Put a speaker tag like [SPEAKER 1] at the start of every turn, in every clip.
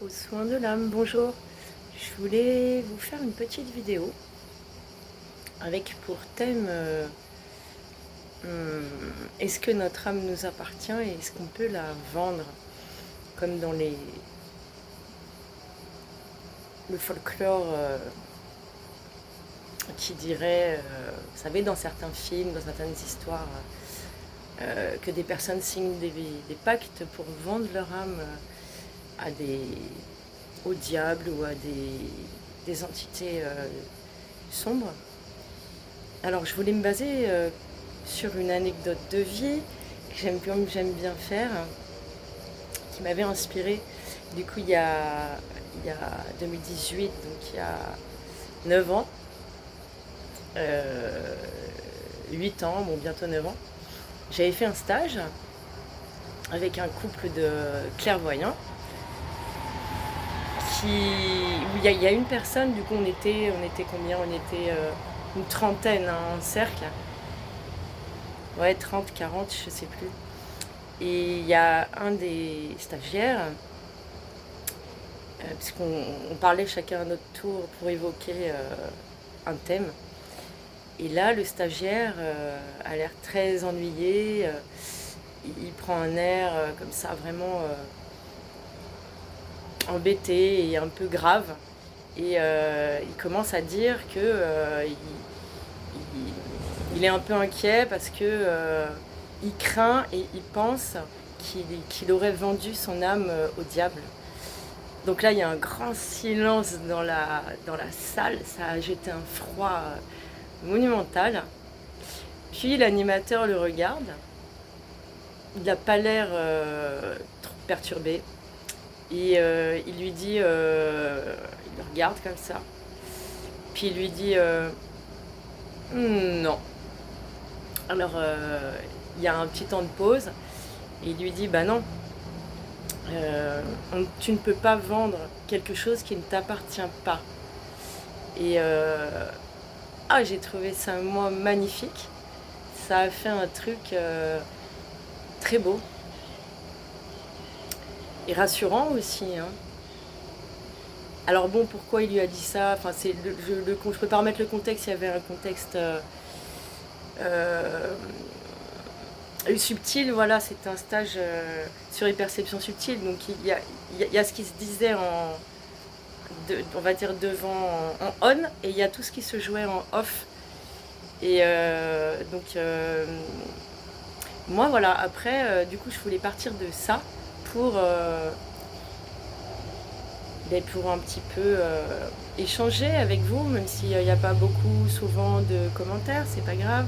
[SPEAKER 1] Aux soins de l'âme, bonjour. Je voulais vous faire une petite vidéo avec pour thème est-ce que notre âme nous appartient et est-ce qu'on peut la vendre comme dans le folklore qui dirait, vous savez, dans certains films, dans certaines histoires, que des personnes signent des pactes pour vendre leur âme au diable ou à des entités sombres. Alors je voulais me baser sur une anecdote de vie que j'aime bien faire, qui m'avait inspirée. Du coup, il y a 2018, donc il y a 9 ans, 8 ans, bon bientôt 9 ans, j'avais fait un stage avec un couple de clairvoyants où il y a une personne, du coup on était combien? On était une trentaine, hein, en cercle. Ouais, 30, 40, je sais plus. Et il y a un des stagiaires, puisqu'on parlait chacun à notre tour pour évoquer un thème. Et là, le stagiaire a l'air très ennuyé. Il prend un air comme ça, vraiment embêté et un peu grave. Et il commence à dire que il est un peu inquiet parce que il craint et il pense qu'il aurait vendu son âme au diable. Donc là, il y a un grand silence dans la salle. Ça a jeté un froid monumental. Puis l'animateur le regarde. Il n'a pas l'air trop perturbé. Et il lui dit, il le regarde comme ça. Puis il lui dit, non. Alors il y a un petit temps de pause. Et il lui dit, bah non. Tu ne peux pas vendre quelque chose qui ne t'appartient pas. Et j'ai trouvé ça moi magnifique. Ça a fait un truc très beau et rassurant aussi, hein. Alors bon, pourquoi il lui a dit ça? Enfin, je peux pas remettre le contexte. Il y avait un contexte subtil, voilà. C'était un stage sur les perceptions subtiles. Donc il y a ce qui se disait on va dire devant en on, et il y a tout ce qui se jouait en off. Et donc moi voilà, après du coup je voulais partir de ça pour un petit peu échanger avec vous, même s'il n'y a pas beaucoup souvent de commentaires, c'est pas grave.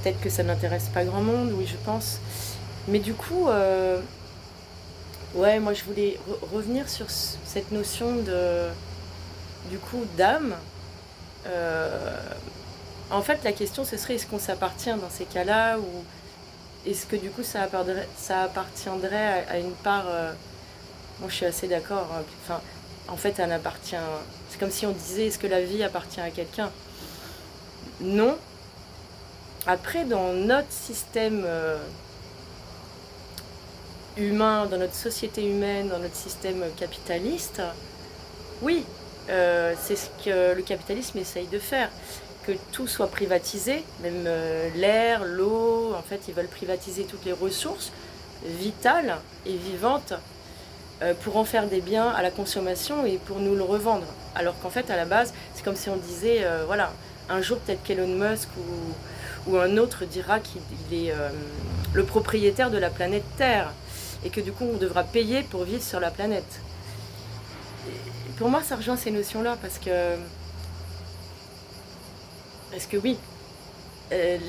[SPEAKER 1] Peut-être que ça n'intéresse pas grand monde, oui je pense. Mais du coup, ouais, moi je voulais revenir sur cette notion d'âme. En fait, la question ce serait, est-ce qu'on s'appartient dans ces cas-là, ou est-ce que du coup ça appartiendrait à une part. Moi je suis assez d'accord, hein. Enfin, en fait elle appartient. C'est comme si on disait, est-ce que la vie appartient à quelqu'un? Non. Après, dans notre système humain, dans notre société humaine, dans notre système capitaliste, oui, c'est ce que le capitalisme essaye de faire, que tout soit privatisé, même l'air, l'eau. En fait, ils veulent privatiser toutes les ressources vitales et vivantes pour en faire des biens à la consommation et pour nous le revendre. Alors qu'en fait, à la base, c'est comme si on disait, voilà, un jour peut-être qu'Elon Musk ou un autre dira qu'il est le propriétaire de la planète Terre et que du coup on devra payer pour vivre sur la planète. Et pour moi, ça rejoint ces notions-là parce que oui,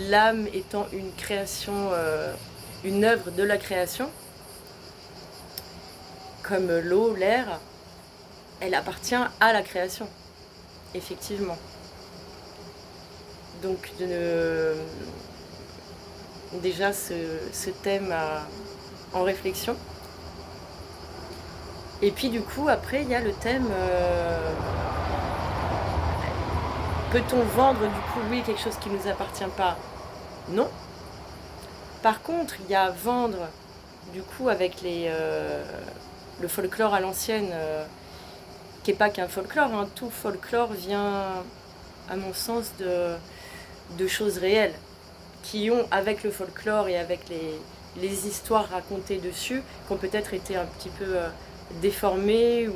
[SPEAKER 1] l'âme étant une création, une œuvre de la création, comme l'eau, l'air, elle appartient à la création, effectivement. Donc déjà ce thème en réflexion. Et puis du coup après il y a le thème peut-on vendre du coup, oui, quelque chose qui ne nous appartient pas? Non. Par contre il y a vendre du coup avec le folklore à l'ancienne, qui n'est pas qu'un folklore, hein. Tout folklore vient, à mon sens, de choses réelles, qui ont, avec le folklore et avec les histoires racontées dessus, qui ont peut-être été un petit peu déformées ou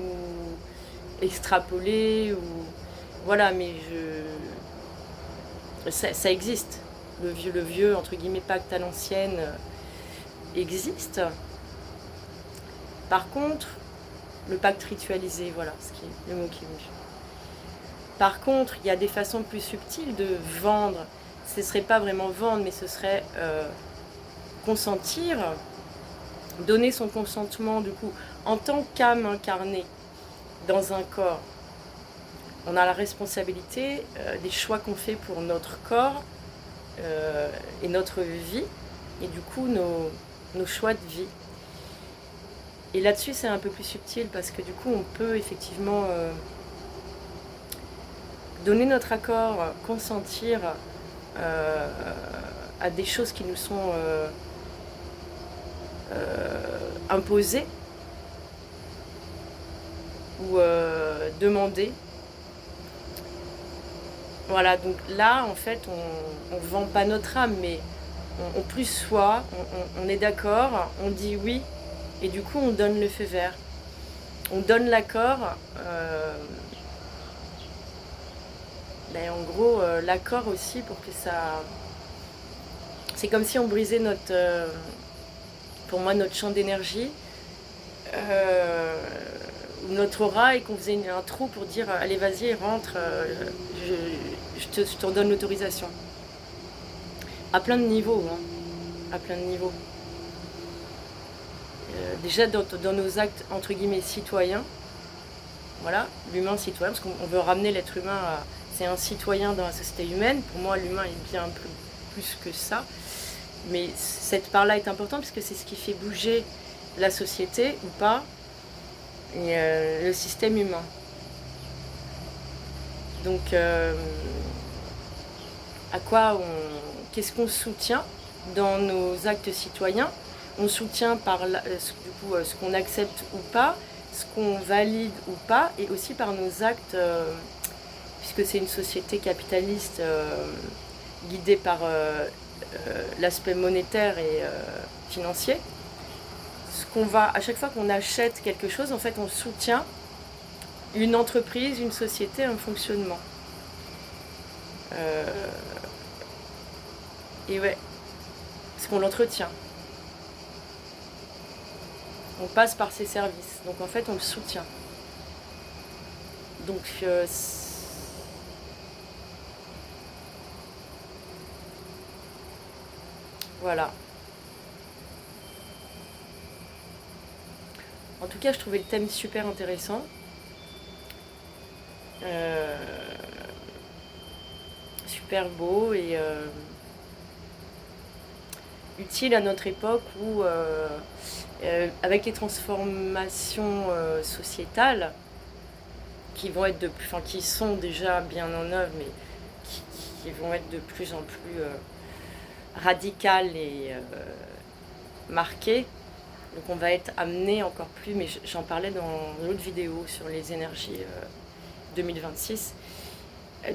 [SPEAKER 1] extrapolées, ou voilà, mais ça existe. Le vieux, entre guillemets, pacte à l'ancienne existe. Par contre, le pacte ritualisé, voilà, le mot qui me vient. Par contre, il y a des façons plus subtiles de vendre. Ce ne serait pas vraiment vendre, mais ce serait consentir, donner son consentement, du coup, en tant qu'âme incarnée dans un corps. On a la responsabilité des choix qu'on fait pour notre corps et notre vie, et du coup nos choix de vie. Et là-dessus c'est un peu plus subtil, parce que du coup on peut effectivement donner notre accord, consentir à des choses qui nous sont imposées ou demander. Voilà, donc là, en fait, on ne vend pas notre âme, mais on plus soit, on est d'accord, on dit oui, et du coup, on donne le feu vert. On donne l'accord, en gros, l'accord aussi pour que ça... C'est comme si on brisait pour moi, notre champ d'énergie, notre aura, et qu'on faisait un trou pour dire allez vas-y rentre, je te donne l'autorisation, à plein de niveaux, hein, à plein de niveaux. Déjà dans nos actes entre guillemets citoyens, voilà, l'humain citoyen, parce qu'on veut ramener l'être humain c'est un citoyen dans la société humaine. Pour moi l'humain est bien plus que ça, mais cette part là est importante parce que c'est ce qui fait bouger la société ou pas, et le système humain. Donc qu'est-ce qu'on soutient dans nos actes citoyens? On soutient par ce qu'on accepte ou pas, ce qu'on valide ou pas, et aussi par nos actes, puisque c'est une société capitaliste guidée par l'aspect monétaire et financier. À chaque fois qu'on achète quelque chose, en fait, on soutient une entreprise, une société, un fonctionnement. Et ouais, parce qu'on l'entretient. On passe par ses services, donc en fait on le soutient. Donc voilà. En tout cas, je trouvais le thème super intéressant. Super beau et utile à notre époque où, avec les transformations sociétales qui vont être qui sont déjà bien en œuvre, mais qui vont être de plus en plus radicales et marquées. Donc on va être amené encore plus, mais j'en parlais dans l'autre vidéo sur les énergies 2026,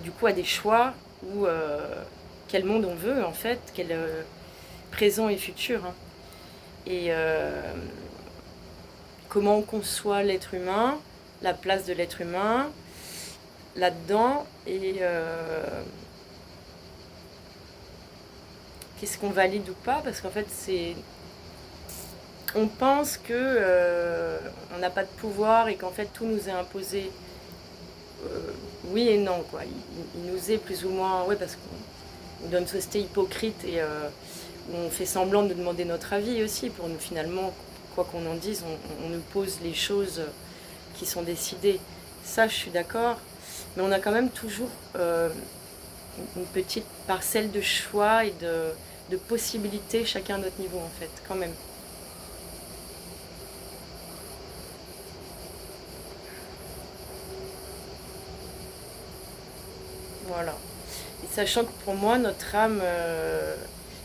[SPEAKER 1] du coup à des choix où quel monde on veut en fait, quel présent et futur, hein. Et comment on conçoit l'être humain, la place de l'être humain là-dedans, et qu'est-ce qu'on valide ou pas, parce qu'en fait on pense que on n'a pas de pouvoir et qu'en fait tout nous est imposé. Oui et non, quoi. Il nous est plus ou moins, ouais, parce qu'on est dans une société hypocrite et où on fait semblant de demander notre avis aussi, pour nous finalement, quoi qu'on en dise, on nous pose les choses qui sont décidées. Ça, je suis d'accord, mais on a quand même toujours une petite parcelle de choix et de possibilités, chacun à notre niveau en fait, quand même. Voilà. Et sachant que pour moi, notre âme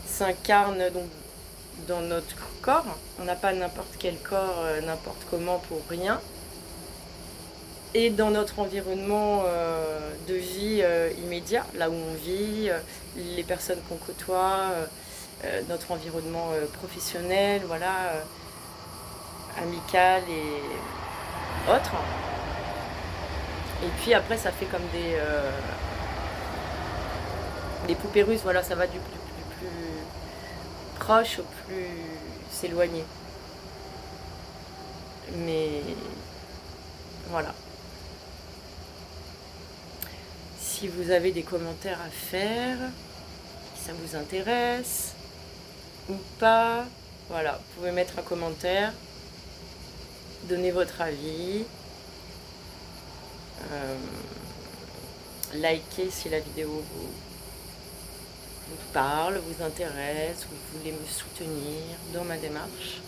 [SPEAKER 1] s'incarne donc dans notre corps. corps. On n'a pas n'importe quel corps, n'importe comment pour rien. Et dans notre environnement de vie immédiat, là où on vit, les personnes qu'on côtoie, notre environnement professionnel, voilà, amical et autres. Et puis après, ça fait comme des poupées russes, voilà, ça va du plus proche au plus éloigné. Mais voilà. Si vous avez des commentaires à faire, si ça vous intéresse ou pas, voilà, vous pouvez mettre un commentaire, donner votre avis, liker si la vidéo vous parle, vous intéresse, ou vous voulez me soutenir dans ma démarche.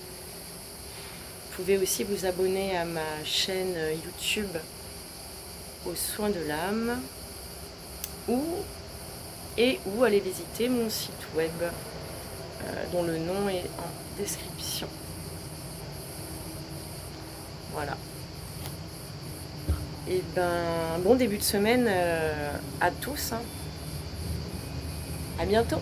[SPEAKER 1] Vous pouvez aussi vous abonner à ma chaîne YouTube Aux Soins de l'âme ou aller visiter mon site web dont le nom est en description. Voilà. Et ben, bon début de semaine à tous. Hein. À bientôt.